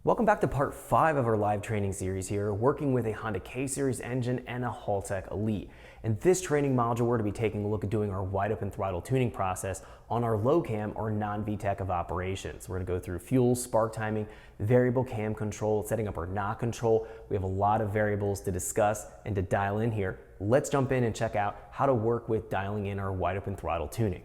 Welcome back to part 5 of our live training series here, working with a Honda K series engine and a Haltech Elite. In this training module, we're going to be taking a look at doing our wide open throttle tuning process on our low cam or non-VTEC of operations. We're going to go through fuel, spark timing, variable cam control, setting up our knock control. We have a lot of variables to discuss and to dial in here. Let's jump in and check out how to work with dialing in our wide open throttle tuning.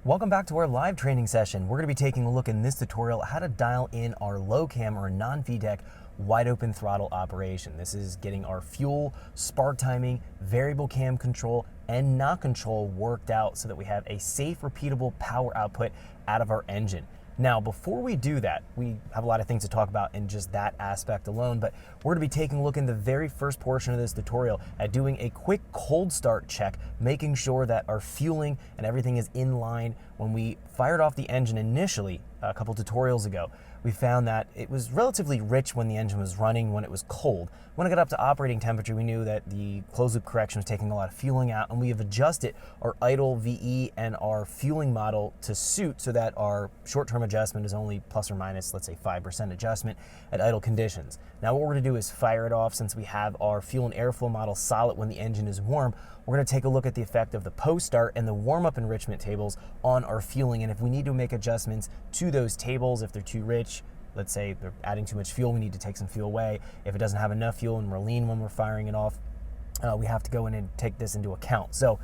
Welcome back to our live training session. We're going to be taking a look in this tutorial how to dial in our low cam or non-VTEC wide open throttle operation. This is getting our fuel, spark timing, variable cam control, and knock control worked out so that we have a safe, repeatable power output out of our engine. Now, before we do that, we have a lot of things to talk about in just that aspect alone, but we're going to be taking a look in the very first portion of this tutorial at doing a quick cold start check, making sure that our fueling and everything is in line. When we fired off the engine initially, a couple tutorials ago, we found that it was relatively rich when the engine was running, when it was cold. When it got up to operating temperature, we knew that the closed loop correction was taking a lot of fueling out, and we have adjusted our idle VE and our fueling model to suit so that our short-term adjustment is only plus or minus, let's say 5% adjustment at idle conditions. Now what we're going to do is fire it off. Since we have our fuel and airflow model solid when the engine is warm, we're going to take a look at the effect of the post-start and the warm-up enrichment tables on our fueling, and if we need to make adjustments to those tables, if they're too rich, let's say they're adding too much fuel, we need to take some fuel away. If it doesn't have enough fuel and we're lean when we're firing it off, we have to go in and take this into account. So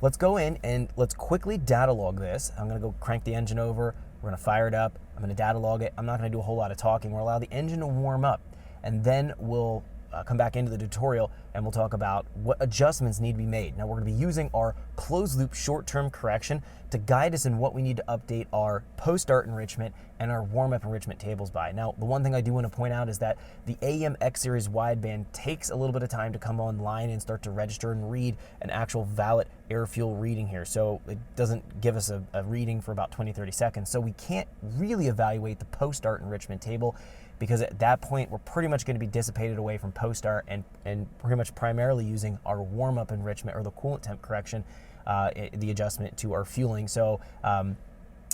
let's go in and let's quickly data log this. I'm going to go crank the engine over. We're going to fire it up. I'm going to data log it. I'm not going to do a whole lot of talking. We'll allow the engine to warm up, and then we'll come back into the tutorial and we'll talk about what adjustments need to be made. Now we're going to be using our closed loop short-term correction to guide us in what we need to update our post-start enrichment and our warm-up enrichment tables by. Now, the one thing I do want to point out is that the AEM X Series wideband takes a little bit of time to come online and start to register and read an actual valid air fuel reading here. So it doesn't give us a reading for about 20-30 seconds. So we can't really evaluate the post-start enrichment table, because at that point we're pretty much going to be dissipated away from post-start and pretty much primarily using our warm-up enrichment or the coolant temp correction, the adjustment to our fueling. So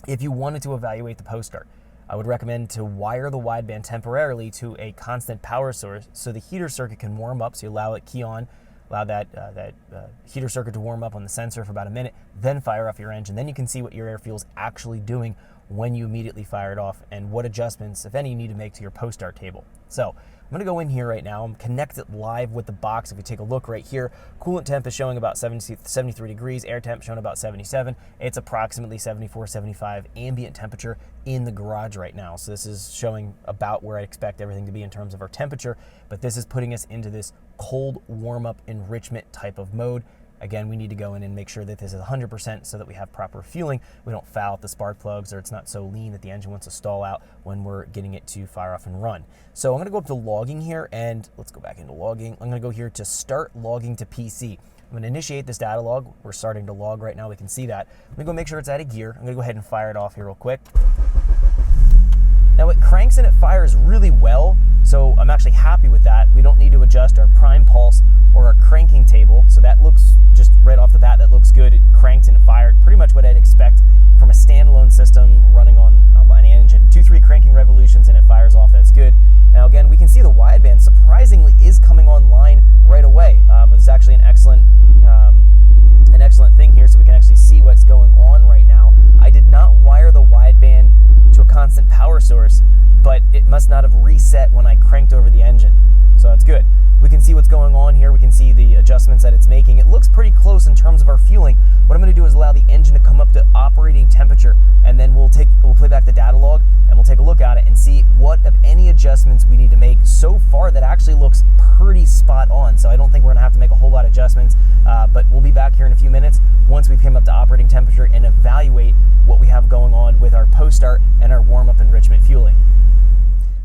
if you wanted to evaluate the post-start, I would recommend to wire the wideband temporarily to a constant power source so the heater circuit can warm up. So you allow it key on, allow that heater circuit to warm up on the sensor for about a minute, then fire off your engine. Then you can see what your air fuel is actually doing when you immediately fire it off and what adjustments, if any, you need to make to your post-start table. So I'm going to go in here right now. I'm connected live with the box. If you take a look right here, coolant temp is showing about 73 degrees, air temp showing about 77. It's approximately 74, 75 ambient temperature in the garage right now. So this is showing about where I expect everything to be in terms of our temperature, but this is putting us into this cold warm-up enrichment type of mode. Again, we need to go in and make sure that this is 100% so that we have proper fueling. We don't foul out the spark plugs, or it's not so lean that the engine wants to stall out when we're getting it to fire off and run. So I'm going to go up to logging here, and let's go back into logging. I'm going to go here to start logging to PC. I'm going to initiate this data log. We're starting to log right now. We can see that. I'm going to go make sure it's out of gear. I'm going to go ahead and fire it off here real quick. Now it cranks and it fires really well, so I'm actually happy with that. We don't need to adjust our prime pulse or our cranking table, so that looks, just right off the bat, that looks good. It cranked and it fired, pretty much what I'd expect from a standalone system running on an engine. 2-3 cranking revolutions and it fires off, that's good. Now again, we can see the wideband surprisingly is coming online right away. It's actually an excellent thing here, so we can actually see what's going on right now. I did not wire the wideband to a constant power source, but it must not have reset when I cranked over the engine, so that's good. We can see what's going on here. We can see the adjustments that it's making. It looks pretty close in terms of our fueling. What I'm going to do is allow the engine to come up to operating temperature, and then we'll play back the data log and we'll take a look at it and see what, if any, adjustments we need to make. So far that actually looks pretty spot on, so I don't think we're going to have to make a whole lot of adjustments, but we'll be back here in a few minutes once we've come up to operating temperature and evaluate what we have going on with our post-start and our warm-up enrichment fueling.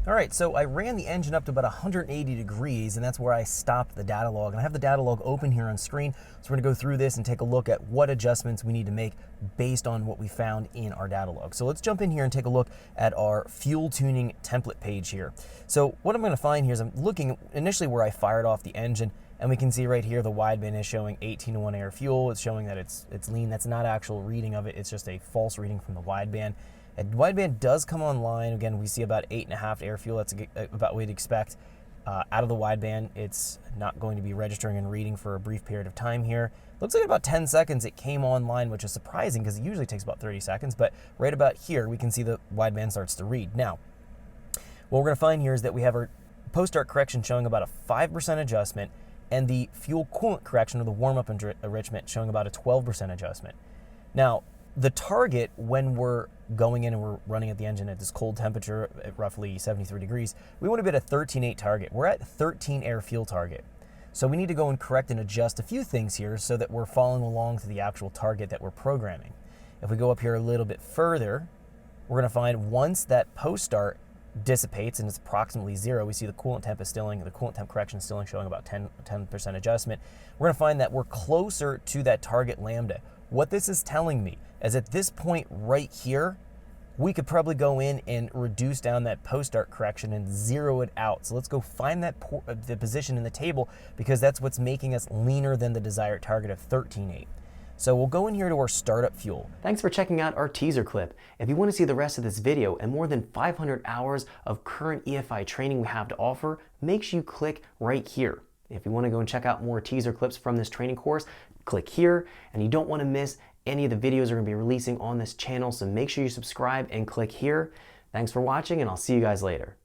All right, so I ran the engine up to about 180 degrees, and that's where I stopped the data log. And I have the data log open here on screen, so we're gonna go through this and take a look at what adjustments we need to make based on what we found in our data log. So let's jump in here and take a look at our fuel tuning template page here. So what I'm gonna find here is I'm looking initially where I fired off the engine, and we can see right here the wideband is showing 18:1 air fuel. It's showing that it's lean. That's not actual reading of it. It's just a false reading from the wideband. Wideband does come online. Again, we see about 8.5 air fuel. That's about what we'd expect. Out of the wideband, it's not going to be registering and reading for a brief period of time here. Looks like about 10 seconds it came online, which is surprising because it usually takes about 30 seconds, but right about here we can see the wideband starts to read. Now, what we're going to find here is that we have our post-start correction showing about a 5% adjustment and the fuel coolant correction or the warm-up enrichment showing about a 12% adjustment. Now, the target when we're going in and we're running at the engine at this cold temperature at roughly 73 degrees, we want to be at a 13.8 target. We're at 13 air fuel target. So we need to go and correct and adjust a few things here so that we're following along to the actual target that we're programming. If we go up here a little bit further, we're going to find once that post-start dissipates and it's approximately 0, we see the coolant temp is stilling, the coolant temp correction is stilling, showing about 10% adjustment. We're going to find that we're closer to that target lambda. What this is telling me is at this point right here, we could probably go in and reduce down that post-start correction and zero it out. So let's go find that the position in the table because that's what's making us leaner than the desired target of 13.8. So we'll go in here to our startup fuel. Thanks for checking out our teaser clip. If you want to see the rest of this video and more than 500 hours of current EFI training we have to offer, make sure you click right here. If you want to go and check out more teaser clips from this training course, click here, and you don't want to miss any of the videos we're going to be releasing on this channel, so make sure you subscribe and click here. Thanks for watching, and I'll see you guys later.